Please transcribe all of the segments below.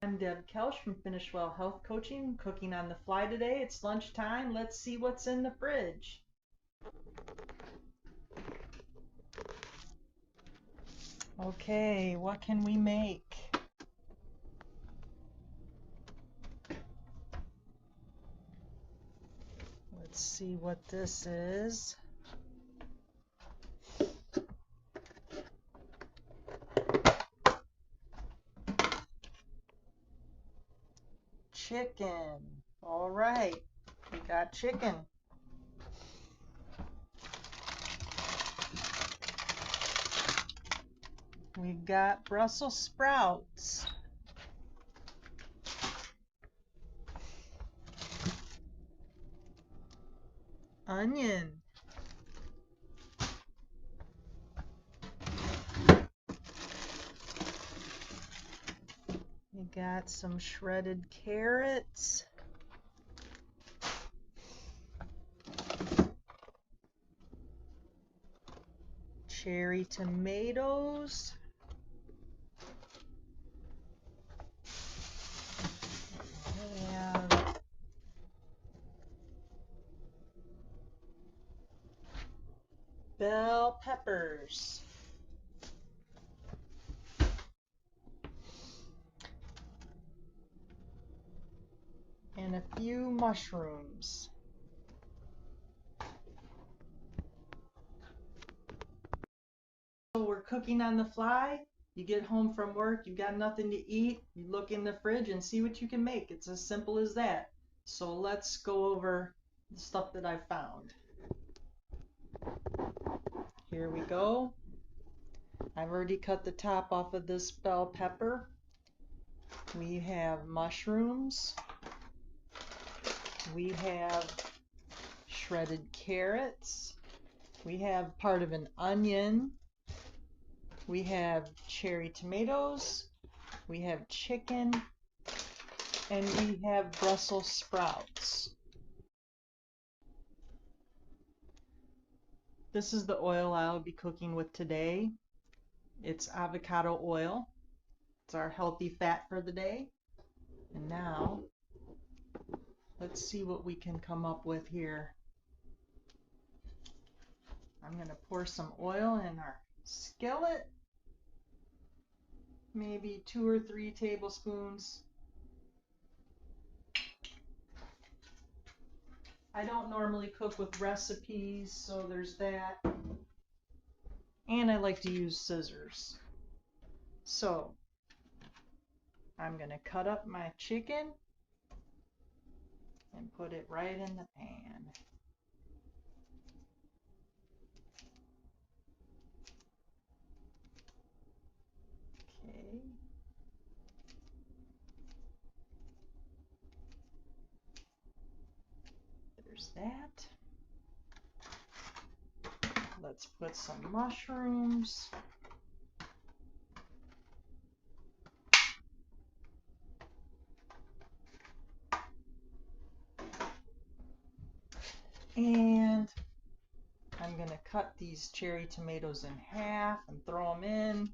I'm Deb Kelch from Finish Well Health Coaching, cooking on the fly today. It's lunchtime. Let's see what's in the fridge. Okay, what can we make? Let's see what this is. Chicken. All right, we got chicken. We've got Brussels sprouts. Onion. We got some shredded carrots. Cherry tomatoes. And bell peppers. And a few mushrooms. So we're cooking on the fly. You get home from work, you got nothing to eat, you look in the fridge and see what you can make. It's as simple as that. So let's go over the stuff that I found. Here we go. I've already cut the top off of this bell pepper. We have mushrooms. We have shredded carrots. We have part of an onion. We have cherry tomatoes. We have chicken. And we have Brussels sprouts. This is the oil I'll be cooking with today. It's avocado oil. It's our healthy fat for the day. And now, let's see what we can come up with here. I'm going to pour some oil in our skillet. Maybe 2 or 3 tablespoons. I don't normally cook with recipes, so there's that. And I like to use scissors. So, I'm going to cut up my chicken and put it right in the pan. Okay. There's that. Let's put some mushrooms. And I'm going to cut these cherry tomatoes in half and throw them in.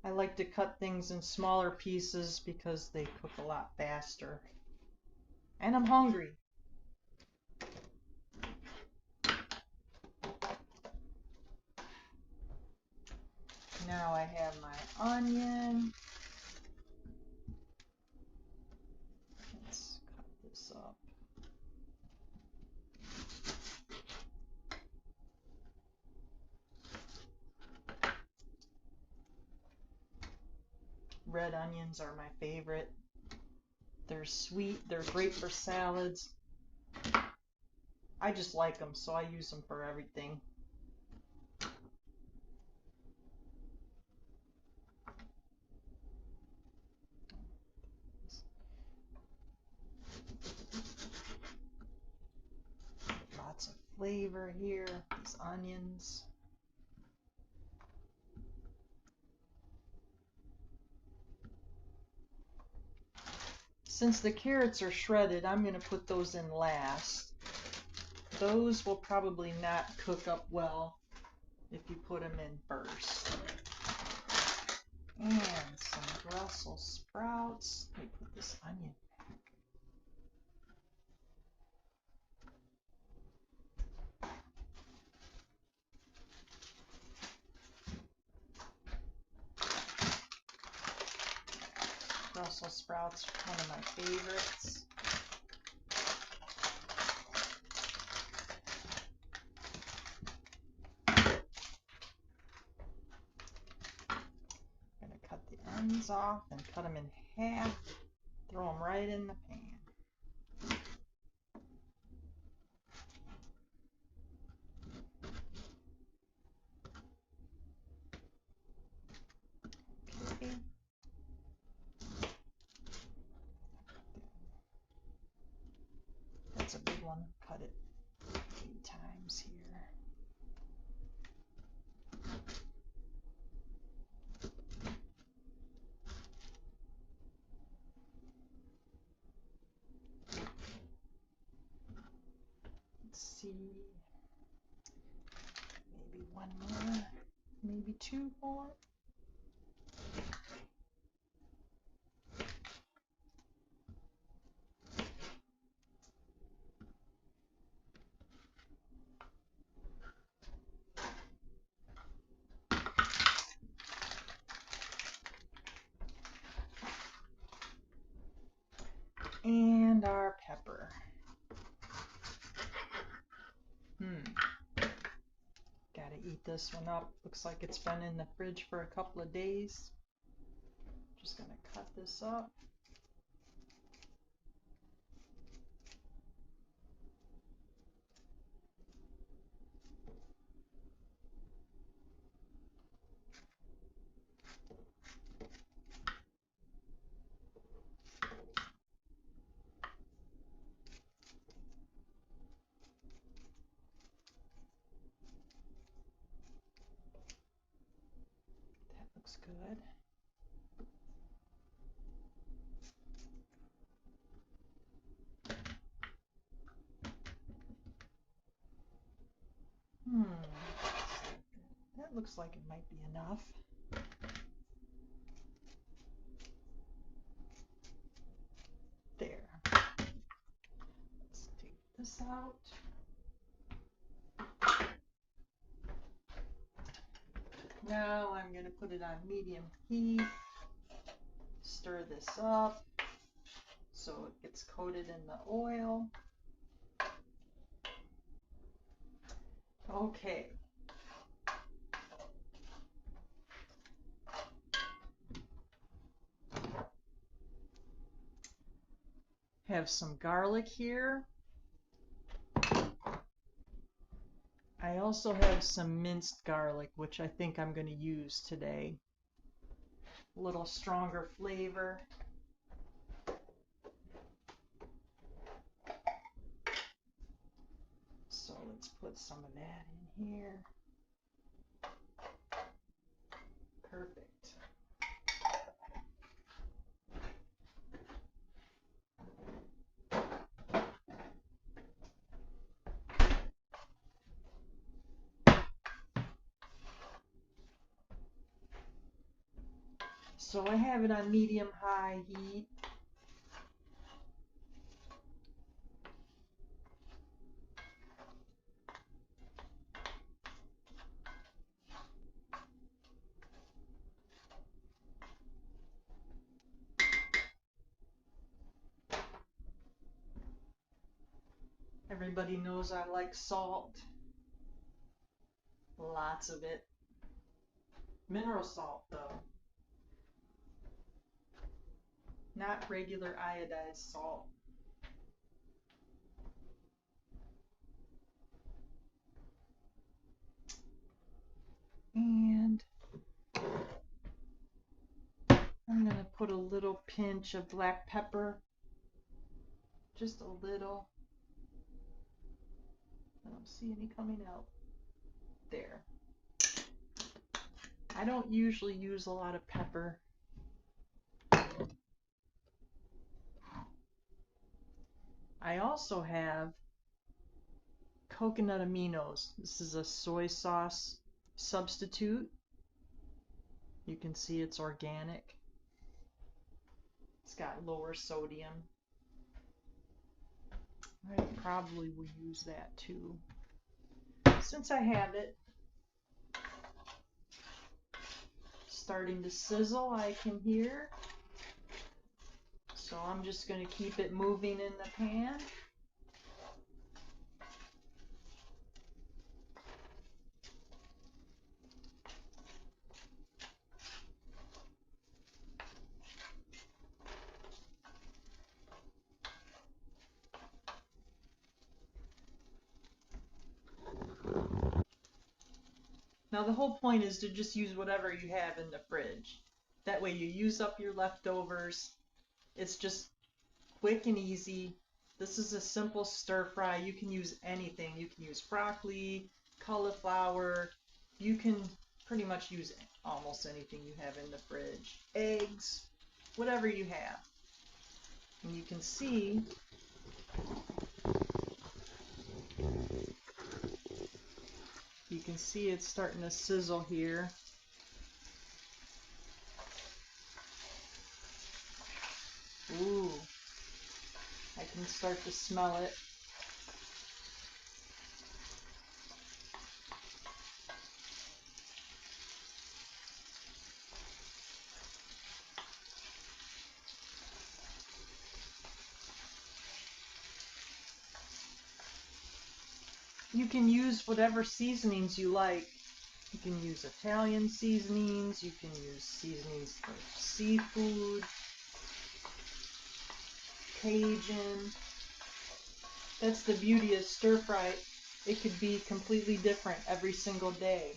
I like to cut things in smaller pieces because they cook a lot faster. And I'm hungry. Now I have my onion. Let's cut this up. Red onions are my favorite. They're sweet, they're great for salads. I just like them, so I use them for everything. Lots of flavor here, these onions. Since the carrots are shredded, I'm going to put those in last. Those will probably not cook up well if you put them in first. And some Brussels sprouts. Let me put this onion back. Brussels sprouts, one of my favorites. I'm going to cut the ends off and cut them in half. Throw them right in the pan. Okay. That's a big one. Cut it 8 times here. Let's see. Maybe one more. Maybe 2 more. And our pepper. Gotta eat this one up. Looks like it's been in the fridge for a couple of days. Just gonna cut this up. That looks good. That looks like it might be enough. There. Let's take this out. Now I'm going to put it on medium heat. Stir this up so it gets coated in the oil. Okay. Have some garlic here. I also have some minced garlic, which I think I'm going to use today. A little stronger flavor. So let's put some of that in here. Perfect. So I have it on medium-high heat. Everybody knows I like salt. Lots of it. Mineral salt, though. Not regular iodized salt. And I'm going to put a little pinch of black pepper. Just a little. I don't see any coming out. There. I don't usually use a lot of pepper. I also have coconut aminos. This is a soy sauce substitute. You can see it's organic. It's got lower sodium. I probably will use that too. Since I have it starting to sizzle, I can hear. So I'm just going to keep it moving in the pan. Now the whole point is to just use whatever you have in the fridge. That way you use up your leftovers. It's just quick and easy. This is a simple stir fry. You can use anything. You can use broccoli, cauliflower. You can pretty much use almost anything you have in the fridge. Eggs, whatever you have. And you can see it's starting to sizzle here. Ooh, I can start to smell it. You can use whatever seasonings you like. You can use Italian seasonings, you can use seasonings for seafood, Cajun. That's the beauty of stir fry. It could be completely different every single day.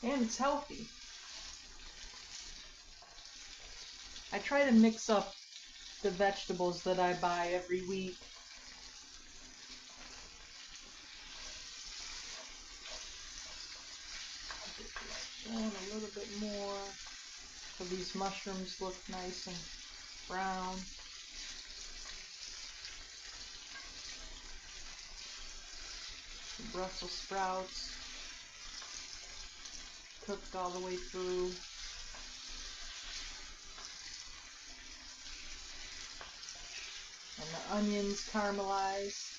And it's healthy. I try to mix up the vegetables that I buy every week. And a little bit more so these mushrooms look nice and brown. The Brussels sprouts cooked all the way through. And the onions caramelized.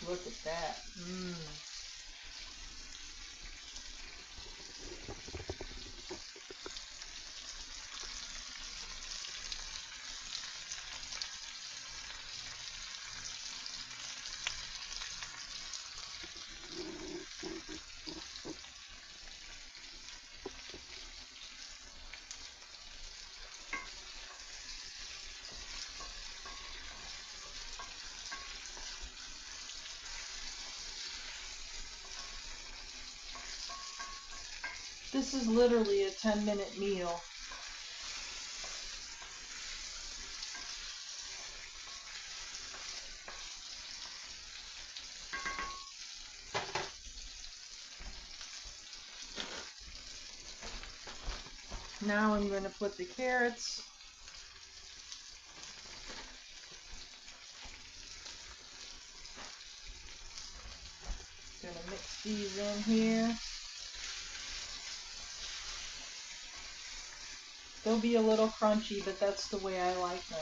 Look at that. This is literally a 10-minute meal. Now I'm going to put the carrots. Going to mix these in here. They'll be a little crunchy, but that's the way I like them.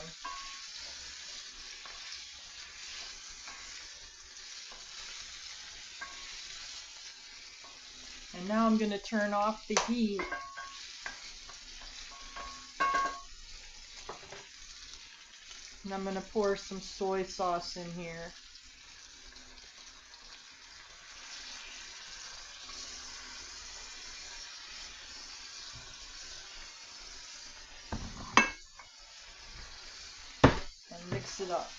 And now I'm going to turn off the heat. And I'm going to pour some soy sauce in here. And mix it up.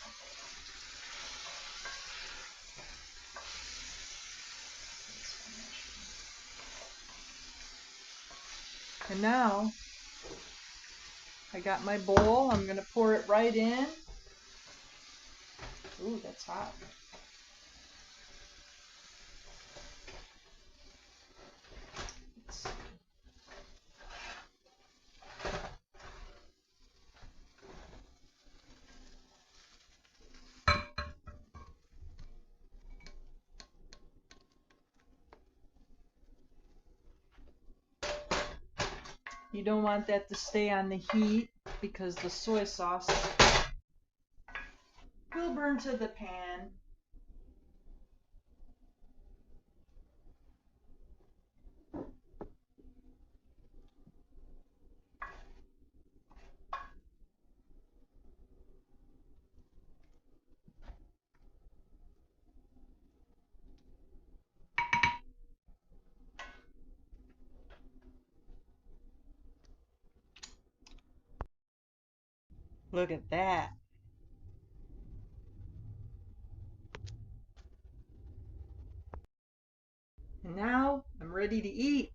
And now I got my bowl. I'm going to pour it right in. Ooh, that's hot. You don't want that to stay on the heat because the soy sauce will burn to the pan. Look at that. And now I'm ready to eat.